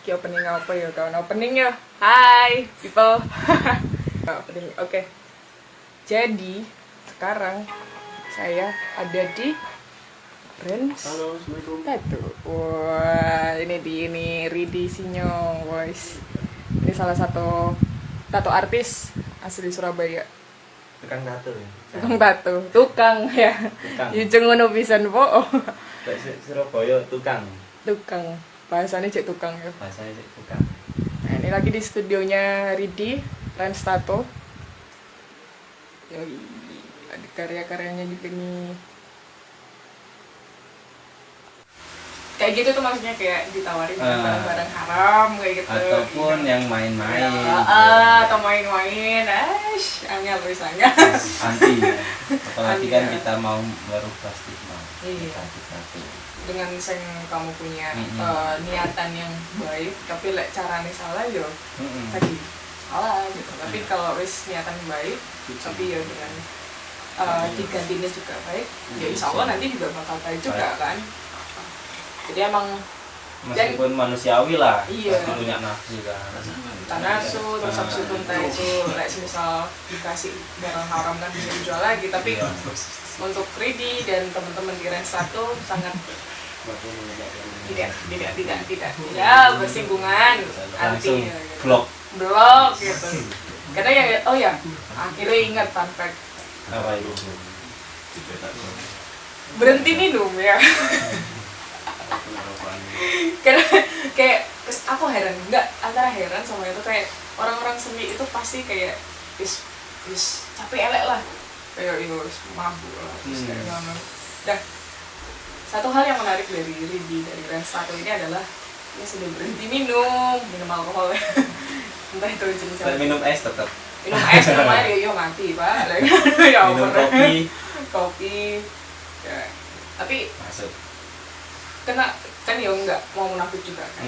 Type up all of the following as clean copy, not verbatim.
Ki opening apa ya kawan? Opening ya. Hai people. Opening. Oke. Jadi sekarang saya ada di Rens. Halo, Assalamualaikum. Tato. Wah, ini Ridi Sinyong, guys. Ini salah satu tato artis asli Surabaya. Tukang tato ya? Tukang tato, tukang ya. Tukang. Yujeng ngono pisan po. Surabaya tukang. Tukang. Bahasanya cek tukang ya. Bahasanya sih tukang. Nah, ini lagi di studionya Ridi, Rens Tato. Yoi, ada karya-karyanya juga nih. Kayak gitu tuh maksudnya kayak ditawarin barang-barang haram kayak gitu. Ataupun yang main-main. Atau main-main. Angel misalnya. Anti. Apalagi kan kita mau merubah stigma. Iya. Tato. Dengan kamu punya niatan yang baik, tapi lek caranya salah yo tadi salah gitu. Tapi kalau wis niatan baik, tapi ya dengan digantinya juga baik, ya insya Allah nanti juga bakal baik juga kan. Jadi emang meskipun manusiawi lah, iya, pasti punya nafsu kan. Nafsu, terus habis itu entah itu lek misal dikasih barang haram kan bisa dijual lagi, tapi untuk Ridi dan teman-teman di Rens Tato sangat tidak ya bersinggungan anti blok gitu. Karena ya akhirnya ingat fun fact apa itu? berhenti minum ya. Karena kayak aku heran, enggak antara heran sama itu kayak orang-orang seni itu pasti kayak is capek elek lah, kayak mabuk lah terus kayak gimana. Dah, satu hal yang menarik dari Ridi dari Rens Tato ini adalah dia sudah berhenti minum alkohol. Entah itu jenisnya Minum es tetap. Minum es, minum air ya mati pak. Ya, minum kopi ya. Tapi masuk kena kan ya enggak mau munafik juga kan.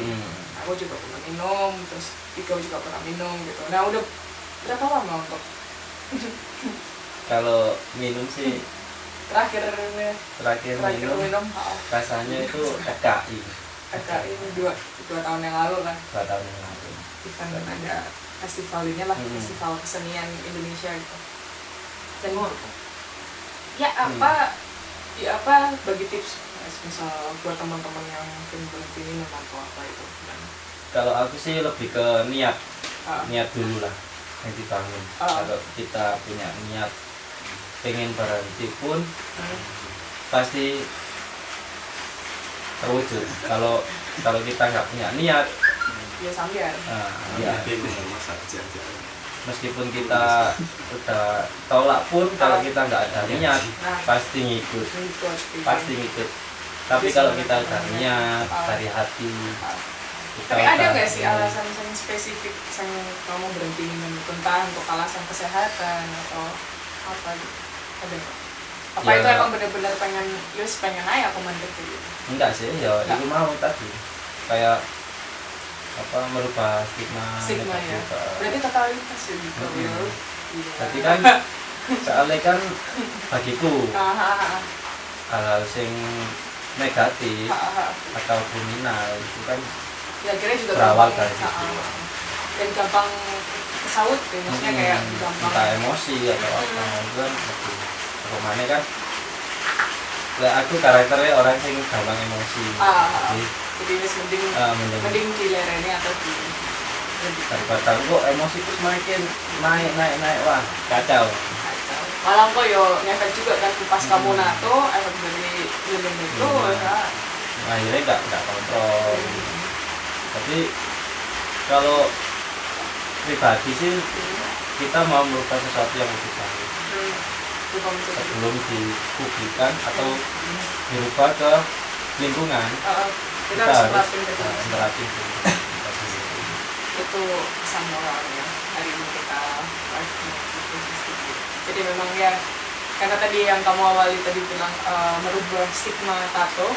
Aku juga pernah minum, terus Iko juga pernah minum gitu. Nah udah berapa lama untuk kalau minum sih terakhir minum rasanya itu FKI ini dua tahun yang lalu lah. 2 tahun yang lalu Kan ada festival ini lah, festival kesenian Indonesia gitu. Dan ya apa bagi tips misal buat teman-teman yang mungkin berhenti minum atau apa itu. Kalau aku sih lebih ke niat dulu lah yang dibangun. Kalau kita punya niat pengen berhenti pun pasti terwujud. Kalau kita nggak punya niat ya sambiar. Meskipun kita udah tolak pun kalau kita nggak ada niat pasti ngikut. Tapi kalau kita udah niat dari hati. Tapi ada nggak sih alasan yang spesifik yang kamu berhenti minum itu, entah untuk alasan kesehatan atau apa gitu? Ada nggak? Apa ya, itu emang benar-benar pengen aja aku mandek gitu? Enggak sih, ya itu mau tadi kayak apa merubah stigma ya. Berarti totalitas ya gitu. Jadi kan soalnya kan bagiku hal-hal yang negatif atau kriminal itu kan ya akhirnya juga berawal dari situ dan gampang kesaut ya, maksudnya kayak gampang entah emosi atau apa itu kan kemana kan aku karakternya orang yang gampang emosi jadi mending dilereni atau daripada kok emosi itu semakin naik wah kacau malah kok yo ngefek juga kan pas kamu nato efek dari minum itu akhirnya nggak kontrol. Tapi kalau pribadi sih kita mau merubah sesuatu yang lebih baik sebelum dipublikkan atau dirubah ke lingkungan. Kita harus terapin itu pesan moralnya hari ini kita jadi memang ya karena tadi yang kamu awali tadi bilang merubah stigma tato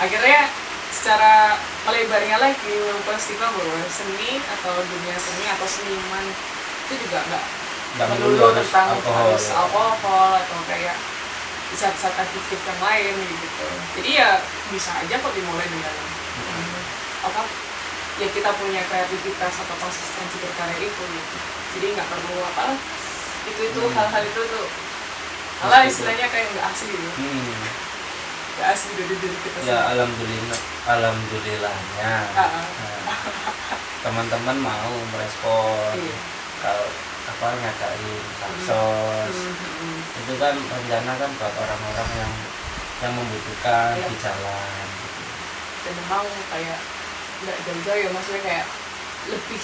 akhirnya secara melebarnya lagi merubah stigma bahwa seni atau dunia seni atau seniman itu juga nggak melulu tentang harus alkohol atau kayak zat-zat adiktif yang lain gitu. Jadi ya bisa aja kok dimulai dengan apa ya kita punya kreativitas atau konsistensi berkarya itu gitu. Jadi nggak perlu apa itu hal-hal itu tuh malah istilahnya kayak nggak asli gitu. Nggak asli dari diri kita ya alhamdulillahnya teman-teman mau merespon kalau apa ngadain baksos itu kan rencana kan buat orang-orang yang membutuhkan di jalan gitu. Dan memang kayak nggak jauh-jauh ya, maksudnya kayak lebih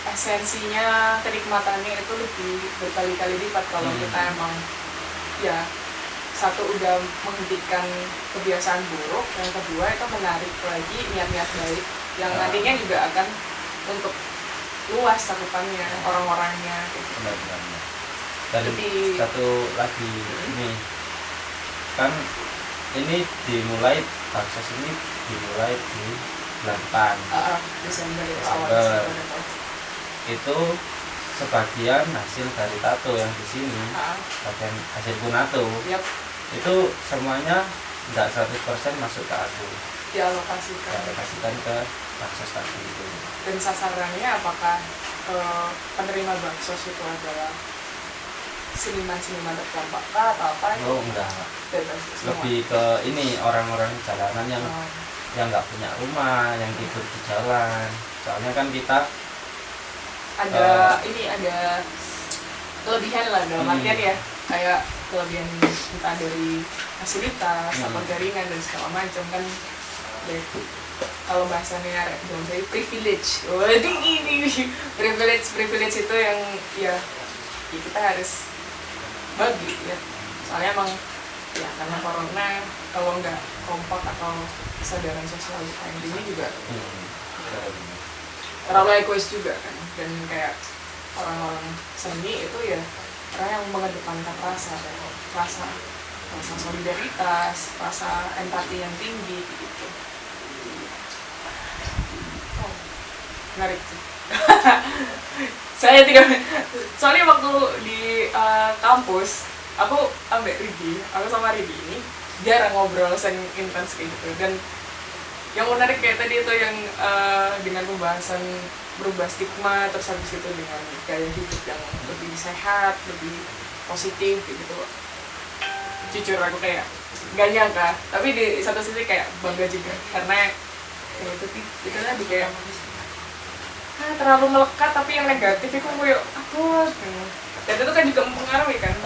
esensinya kenikmatannya itu lebih berkali-kali lipat kalau kita emang ya satu udah menghentikan kebiasaan buruk, yang kedua itu menarik lagi niat-niat baik yang nantinya juga akan untuk luas cakupannya orang-orangnya gitu. Benar. Dan lebih satu lagi ini kan ini dimulai baksos ini dimulai di 8 Desember itu awal Desember itu sebagian hasil dari tato yang di sini bagian hasil tato itu semuanya enggak 100% masuk ke aku, dialokasikan ke baksos tadi itu. Dan sasarannya apakah penerima baksos itu adalah seniman-seniman terdampak atau apa? Oh enggak, lebih ke ini orang-orang jalanan yang nggak punya rumah, yang tidur di jalan. Soalnya kan kita ada ada kelebihan lah dalam artian ya, kayak kelebihan entah dari fasilitas atau jaringan dan segala macam kan. Kalau bahasanya dalam saya privilege, ini privilege itu yang ya kita harus bagi ya. Soalnya emang ya karena corona kalau nggak kompak atau kesadaran sosial yang ini juga terlalu egois juga kan. Dan kayak orang-orang seni itu ya orang yang mengedepankan rasa solidaritas, rasa empati yang tinggi gitu. Menarik sih. Saya tidak, soalnya waktu di kampus aku sama Ridi ini jarang ngobrol intens kayak gitu. Dan yang menarik kayak tadi itu yang dengan pembahasan berubah stigma, terus habis itu dengan gaya hidup yang lebih sehat, lebih positif gitu. Jujur aku kayak gak nyangka, tapi di satu sisi kayak bangga juga karena ya itu tadi kayak terlalu melekat, tapi yang negatif itu kayak aku dan itu kan juga mempengaruhi kan.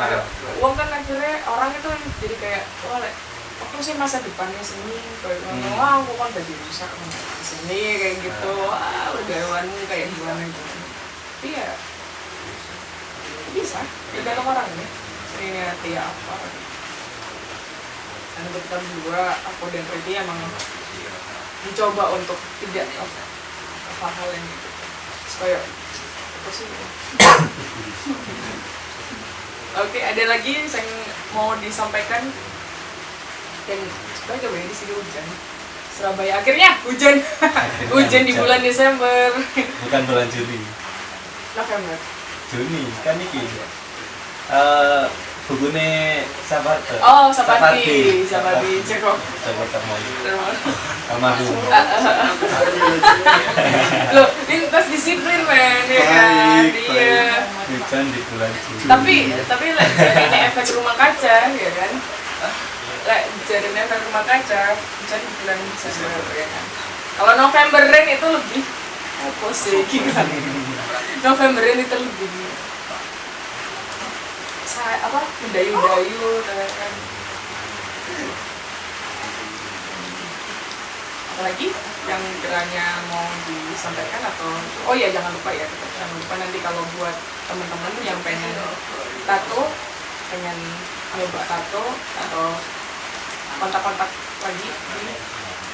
Uang kan akhirnya orang itu jadi kayak aku sih masa depannya sini kayak aku kan udah rusak di sini kayak gitu, udahanmu kayak gimana gitu. Tapi ya bisa tergantung orang ya ini hati apa. Dan untuk kita berdua, aku dan Riti emang mencoba untuk tidak hal-hal yang gitu kayak apa sih. Oke, ada lagi yang mau disampaikan. Dan kita coba ya di sini hujan Surabaya, akhirnya hujan hujan di bulan Desember, bukan bulan Juni, November, Juni kan ini bugune Sapati. Oh, Sapati Ceko Amaru. Loh, lintas disiplin men ya kan. Iya. Hujan di bulan Juni. Tapi ini efek rumah kaca ya kan. Jadinya efek rumah kaca hujan di bulan Desember ya kan. Kalau November rain itu lebih apa sih gila. November rain itu lebih mendayu-dayu kan. Apalagi yang kiranya mau disampaikan atau jangan lupa nanti kalau buat teman-teman yang pengen tato, pengen nyoba tato atau kontak-kontak lagi di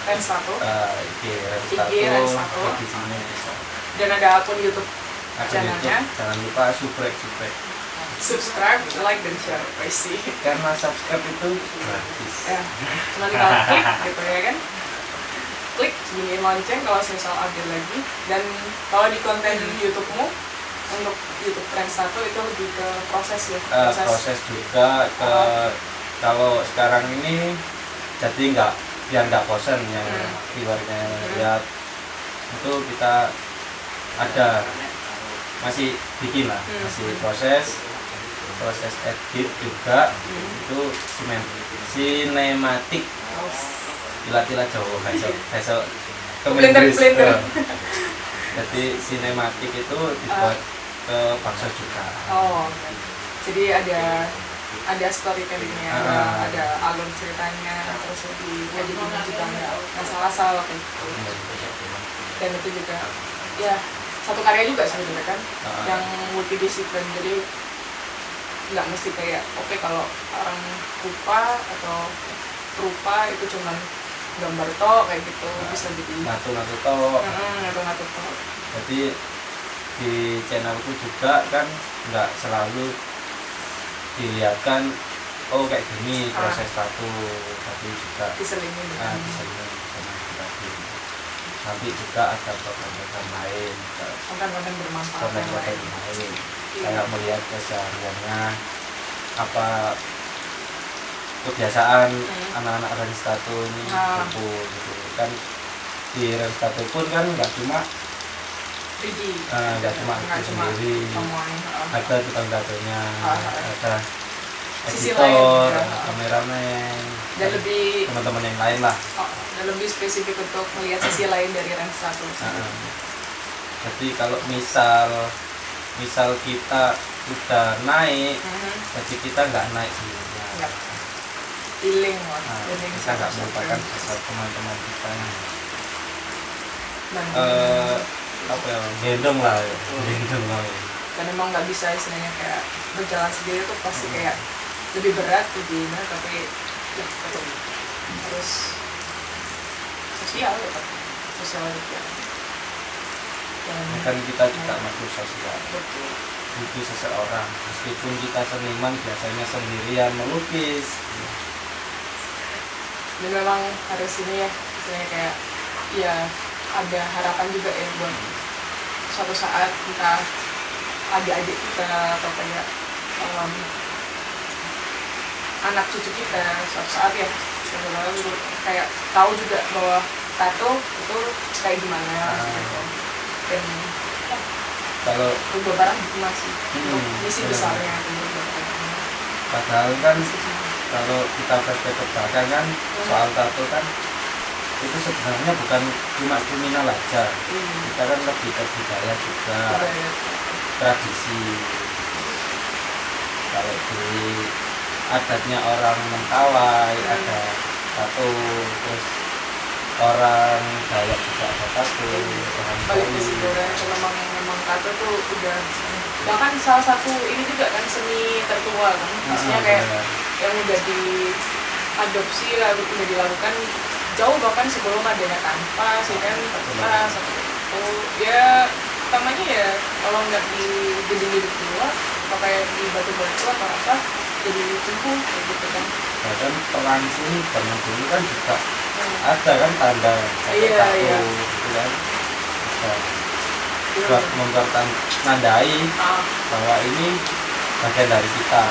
Rens Tato, IG Rens Tato, dan ada akun YouTube channelnya. Jangan lupa subscribe, like dan share, pasti. Karena subscribe itu gratis. Ya, cuma tinggal klik gitu ya kan. Klik bunyiin lonceng kalau misal update lagi. Dan kalau di konten YouTube-mu untuk YouTube Rens Tato itu lebih ke proses ya. Proses juga ke kalau sekarang ini jadi biar nggak bosan yang viewernya lihat itu kita ada masih bikin lah, masih proses edit juga. Itu sinematik ilat Jawa besok Inggris. Jadi sinematik itu dibuat ke bakso juga. Jadi ada storytellingnya, ada alur ceritanya, terus lebih editingnya juga nggak salah kayak gitu. Dan itu juga ya satu karya juga sebenarnya kan, yang multidisiplin. Jadi nggak mesti kayak kalau orang rupa atau rupa itu cuman gambar tok kayak gitu, bisa jadi ngatu tok. Jadi di channelku juga kan nggak selalu dilihatkan kayak gini proses tato, tapi juga diselingin nanti juga ada program-program lain, konten bermanfaat konten lain. Kayak melihat kesehariannya apa kebiasaan anak-anak Rans Tato ini gitu kan. Di Rans Tato pun kan nggak cuma itu sendiri, ada tukang tatonya, ada editor, kameramen, dan lebih teman-teman yang lain lah. Dan lebih spesifik untuk melihat sisi lain dari Rans Tato. Jadi kalau misal kita udah naik, jadi kita nggak naik sendirian. Healing kita nggak melupakan teman-teman kita. Gendong lah. Dan memang nggak bisa istilahnya kayak berjalan sendiri tuh pasti kayak lebih berat begini, tapi ya tetap harus sosial juga. Kan kita juga makhluk sosial. Butuh seseorang, meskipun kita seniman biasanya sendirian melukis. Dan memang harus ini ya, istilahnya kayak ya ada harapan juga ya buat suatu saat entah adik-adik kita atau kayak anak cucu kita suatu saat ya sebenarnya kayak tahu juga bahwa tato itu kayak gimana gitu. Dan kalau berubah barang masih misi besarnya padahal kan kalau kita flashback ke belakang kan soal tato kan itu sebenarnya bukan cuma kriminal aja, kita kan lebih ke budaya juga, tradisi. Kalau di adatnya orang Mentawai ada tato, terus orang Dayak juga ada tato, orang Bali. Memang tato tuh udah bahkan salah satu ini juga kan seni tertua kan, maksudnya kayak yang udah diadopsi lalu udah dilakukan jauh bahkan sebelum adanya kanvas ya kan, kertas atau ya utamanya ya kalau nggak di gedung tua atau kayak di batu-batu atau apa jadi cempu kayak gitu kan. Bahkan pelancong zaman dulu kan juga ada kan tanda tato gitu kan, buat menandai bahwa ini bagian dari kita.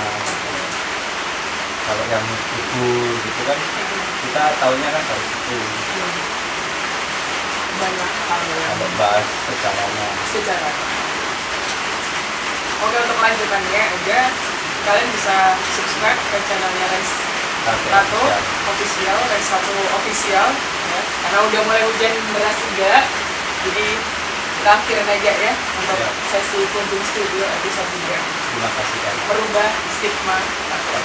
Kalau yang gugur gitu kan kita taunya kan dari situ. Banyak hal kalau bahas sejarahnya. Oke, untuk lanjutannya aja kalian bisa subscribe ke channelnya Rans Tato official, Rans Tato official ya. Karena udah mulai hujan deras juga, jadi kita akhirin aja ya untuk sesi kunjung studio episode 3. Terima kasih banyak. Merubah stigma tato.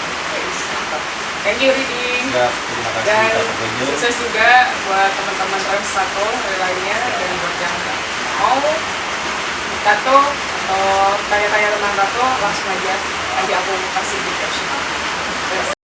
Thank you Reading. Terima kasih. Dan sukses juga buat teman-teman Rans Tato lainnya, dan buat yang mau tato atau tanya-tanya tentang tato langsung aja nanti aku kasih di caption.